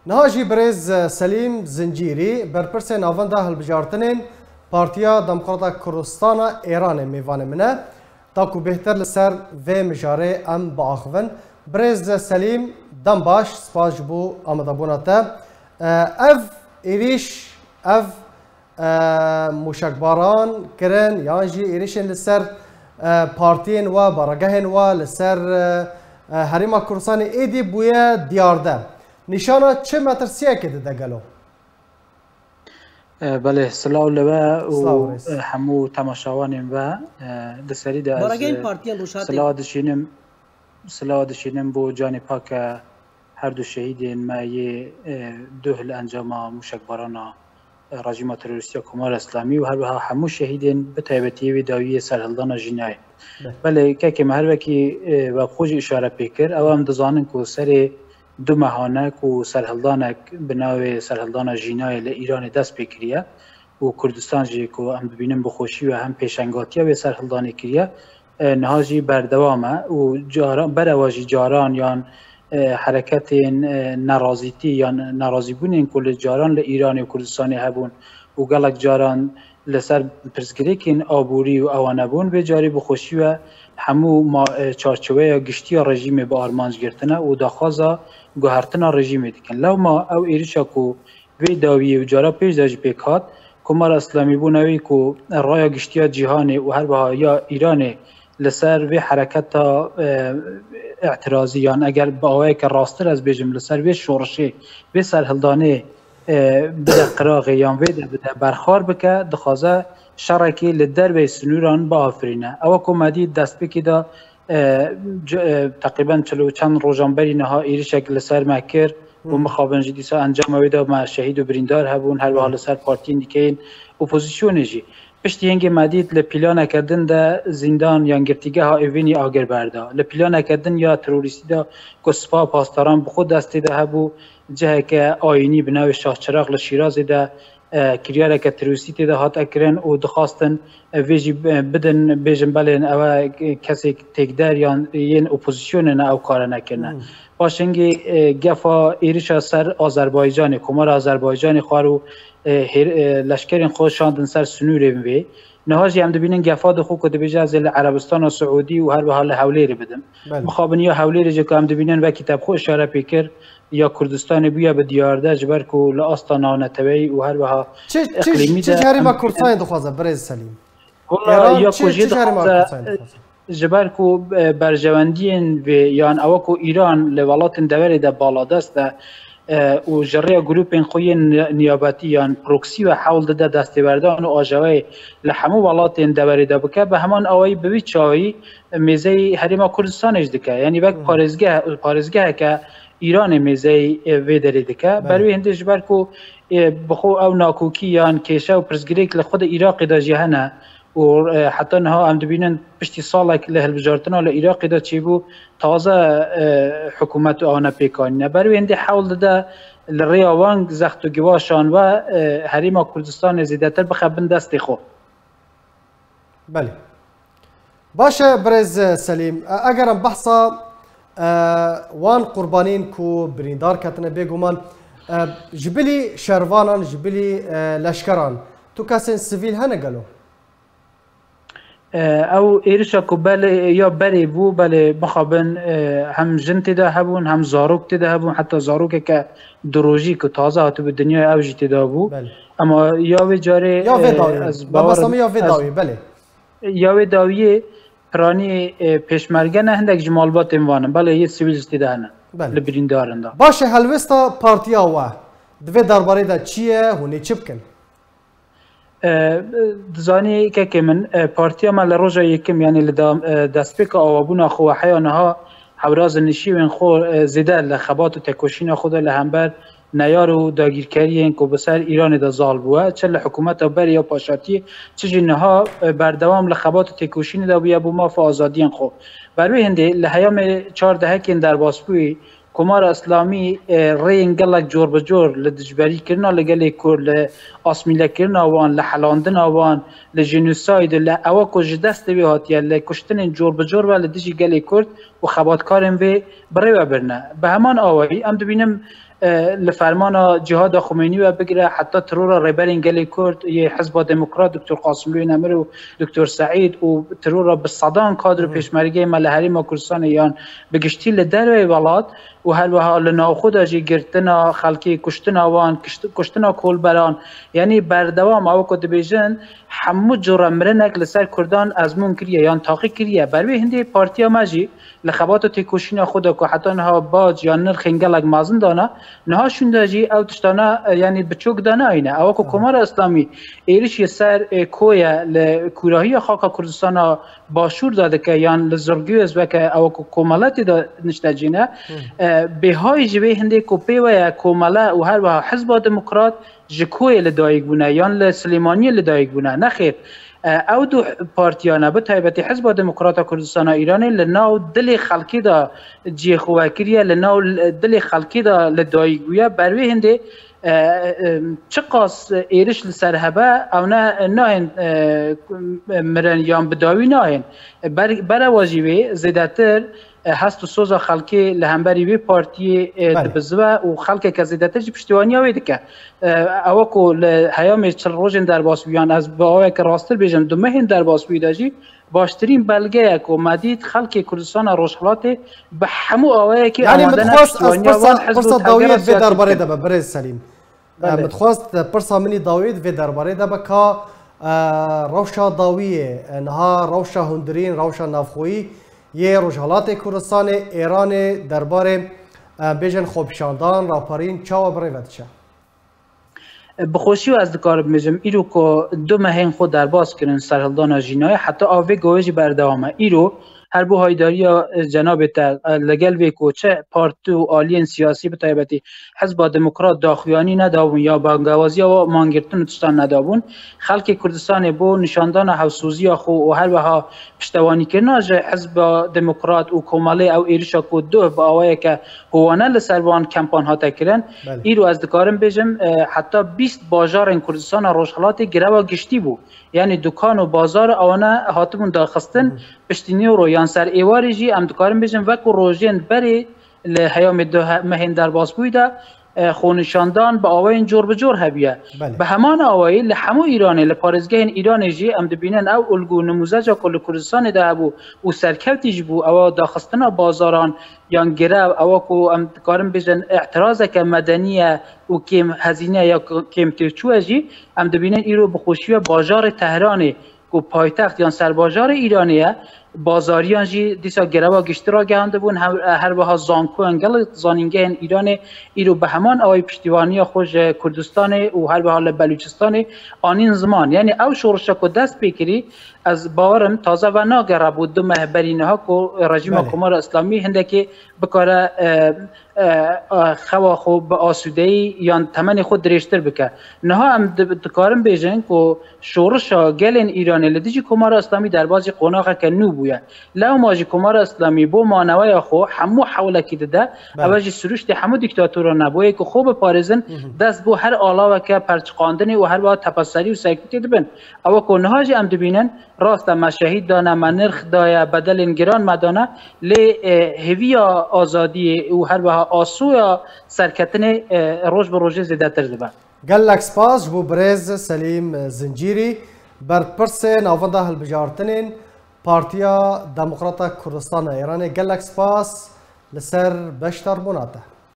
نهاجی برز سلیم زنجیری برپرس ناونده هلبجارتنین پارتیا دموکراتا کردستان ایران میوان منه تاکو بهتر لسر و مجاره ام باخون برز سلیم دم باش سپاس بو آمده بوناته اف ایریش اف مشکباران کرن یانجی ایریشن لسر پارتین و بارگهن و لسر هریما کردستان ایدی بویا دیارده نشانه چه مترسیه که ده گلو؟ بله سلام لبا و همو تماشاوانیم و دسری ده از سلام دشینم بو جانی پاک هر دو شهیدین ما یه دوهل انجام مشکبارانا رژیم تروریستی کمال اسلامی و هر همو شهیدین به تایبەتی و داوی سرهلدان جنایی. بله که هر وکی و خوش اشاره پیکر او هم دزانن که سر دو مهانک و سرهلدانک بناو سرهلدان جنایی لإیران دست پیکریه و کردستان جی که هم ببینیم بخوشی و هم پیشنگاتی و سرهلدانی کریه نهاجی بردوامه و برواجی جاران یا حرکت ناراضیتی یا ناراضی بودن کل جاران لإیران و کردستان هبون و گلک جاران لسر پرسگری کن آبوری و اوانه بون به جاری بخوشی و همو چارچوبه یا گشتی رژیم با آرمانج گرتنه و داخوازا گوهرتنا رژیم دیکن لو ما او ایریشا کو وی داوی و جارا پیش داجی پیکات کمار اسلامی بونوی کو رای گشتی جهانی و هر بها یا ایران لسر وی حرکت اعتراضی یان اگر با آوه که راستر از بیجم لسر وی شورشی وی سرهلدانه بده قراغی یان وی بده برخار بکه دخوازه شرکی لدر به سنوران با آفرینه او کمدی دست بکی دا تقریبا چلو چند روزانبری نها ایریشک لسر مکر و مخابن جدیسا انجام ویدا ما شهید و بریندار هبون هر حال سر پارتین دیگه اپوزیسیون جی پشتی هنگ مدید لپیلان کردن ده زندان یا گرتیگه ها ایوینی آگر برده لپیلان کردن یا تروریستی ده کسپا پاسداران بخود دستی ده هبو جه که آینی بناو شاه چراغ لشیراز ده کریاره که تروریستی ده هات اکرن و دخواستن ویجی بدن بیجن بلین او کسی تکدر یا این اپوزیسیون نه او کار نکنه باشنگی گفا ایریشا سر آذربایجان کمار آذربایجان خوارو لشکرین خود شاندن سر سنوریم وی نهاجی هم دبینن گفا دخو که دبیجه از عربستان و سعودی و هر به حال حولی رو بدم مخابن یا حولی رو جو که هم دبینن و کتاب خود اشاره پیکر یا کردستان بیا به دیارده جبر که لآستانا و نتوی و هر به ها اقلیمی ده چه جهری ما کردستان دخوازه برز سلیم؟ والله یا کجی دخوازه جبر که برجواندین و یان او که ایران لولات دوری ده بالادست ده و جریه گروپ خوی نیابتی یان پروکسی و حول ده دستی بردان و آجوی لحمو ولات دوری ده بکه به همان آوی بوی چاوی میزه حریم کردستان اجدکه یعنی وقت پارزگاه که ایران میزه وی داری دکه بروی هنده جبر که بخو او ناکوکی یان کشه و پرزگریک لخود عراقی دا جهنه و حتی نها هم دبینن پشتی سالک لهلبجارتنا لعراقی دا چی بو تازه حکومت آنه پیکانینه بروی هنده حول ده لریاوانگ زخت و گواشان و حریم کردستان زیدتر بخبن دستی خو بله باشه برز سلیم اگرم بحثا وان قربانین کو بریندار کتنه بگومان جبلی شروانان جبلی لشکران تو کسین سیویل هنه گلو او ایرشا که بله یا بری بو بله مخابن هم جن تدا هبون هم زاروک تدا هبون حتی زاروک که دروژی که تازه هاتو به دنیای اوجی تدا بو اما یا وی جاره یا وی داوی بابستامی یا وی داوی بله یا وی داوی پرانی پیشمرگه نه هندک جمالبات انوانم بله یه سیویل تدا هنه لبرین دارن دا باشه هلوستا پارتیا و دوی درباره دا چیه هونی چی بکن دزانی که من پارتیا مال روزا یکم یعنی دستپیک آوابونا خو حیانها حوراز نشیون خو زیده لخبات و تکوشین خود لهمبر نیار و داگیرکاری این که بسر ایران دا زال بوه چه لحکومت بر یا پاشاتی چه جنها بردوام لخبات و تکوشین دا بیا بو ما فا آزادین خو بروی هنده لحیام 14 کن در باسپوی کمار اسلامی رین گلک جور بجور لدجبری کرنا لگلی کور لاسمیله کرنا وان لحلاندن وان لجنوساید لأوا کج دست بی هاتیه لکشتن جور بجور و لدجی گلی کرد و خباتکارم وی برای و برنه به همان آوایی ام دبینم لفرمان جهاد خمینی و بگیره حتی ترور ریبرین گلی کرد یه حزب دموکرات دکتر قاسملوی نمر و دکتر سعید و ترور بالصدان کادر پیشمرگی ملهری ما کردستان یان بگشتی لدروی ولاد و هل وها لناخود جی گرتنا خلکی کشتنا وان کشتنا کولبران یعنی بردوام او کد بیژن همو جرمرنک لسر کردان ازمون کریه یان تاقی کریه بروی هندی پارتیا ماجی لخبات تکوشینا خود کو حتی نها باج یا نرخ انگلک مازن دانا نها شونداجی او تشتانا یعنی بچوک دانا اینه او کو کمار اسلامی ایریش سر کویا لکوراهی خاک کردستان باشور داده که یان لزرگیوز و که او کو کمالتی دا نشتاجینه به های جوی هندی کو پیویا کماله و هر و حزب دموکرات جکوی لدایگ بونه یان لسلیمانی لدایگ بونه نخیر او دو پارتیانه به تایبتی حزب دموکرات کردستان ایرانی لناو دل خلکی دا جی خواکریه لناو دل خلکی دا لدایگویه بروی هنده چه قاس ایرش لسرهبه او نه مرن یان بداوی نه برای واجبه زیدتر هست و سوزا خلکی لهمبری وی پارتی دبزوه و خلکی که زیدتر جی پشتیوانی هاوی دکه او که هیام چل روژن در باسویان از با آوه که راستر بیجم دو مهین در باسوی داجی باشترین بلگه که مدید خلکی کردستان روشحالات به همو آوه که آمدن پشتیوانی وان حزب داوید وی درباره دبه برز سلیم متخواست پرسا منی داوید وی درباره دبه که روشا داویه انها روشا هندرین روشا نافخویی یه روشحالات کردستان ایران درباره بیژن خوبشاندان راپارین چاو بریوتشه بخوشی و از دکار بمیجم ایرو که دو مهین خود در باز کرن سرحلدان جینای حتی آوه گوهجی بردوامه ایرو هر بو هایداری جناب تا لگل وی کوچه پارتو آلین سیاسی به تایبتی حزب دموکرات داخویانی ندابون یا بانگوازی و مانگرتن تشتان ندابون خلک کردستان بو نشاندان حوسوزی خو و هر وها پشتوانی کرنا حزب دموکرات و کوماله او ایرشا کو دو با اوای که هوانه لسروان کمپان ها تکرن ایرو از دکارم بیجم حتی 20 بازار کردستان روشحالات گروا گشتی بو یعنی دکان و بازار آنها هاتمون داخستن پشتینی رو یان سر ایواری جی ام دکارم بیجم وکو روژین بری لحیام دو مهین در باز بویده خونشاندان به آوای جور به جور هبیه به همان آوایی لحمو ایرانی لپارزگاه ایرانی جی ام دبینن او الگو نموزج کل کردستان ده بو و سرکوتیج بو او داخستنا بازاران یان گرو او کو ام دکارم بیجن اعتراض که مدنیه و کم هزینه یا کم ترچوه جی ام دبینن ایرو بخوشی بازار تهرانی کو پایتخت یا سربازار ایرانیه بازاریان جی دیسا گروا گشت را گهانده بون هر بها زانکو انگل زانینگه ایران ایرو به همان آوای پشتیوانی خوش کردستان و هر بها بلوچستان آنین زمان یعنی او شورشا کو دست بکری از باورم تازه و ناگره بود دو مهبرینه ها که رژیم کمار اسلامی هنده که بکاره خوا خو به آسودهی یا تمن خود درشتر بکه نه هم دکارم بیجن که شورشا گلین ایرانی لدیجی کمار اسلامی در بازی قناقه که نو بویه لو ماجی کمار اسلامی بو مانوی خو همو حوله که ده اوجی سروشت همو دیکتاتور نبویه که خوب پارزن دست بو هر آلاوه که پرچقاندنی و هر با تپسری و سیکتی دبن او که نهاجی هم دبینن راست مشاهید دانه منرخ دایه بدل انگران مدانه لی هویا آزادی و هر بها آسویا سرکتن روز به روز زیده تر دبن گلک سپاس بو برز سلیم زنجیری بر پرس ناونده هلبجارتنین پارتیا دموکراتا کردستان ایران گلک سپاس لسر بشتر بوناته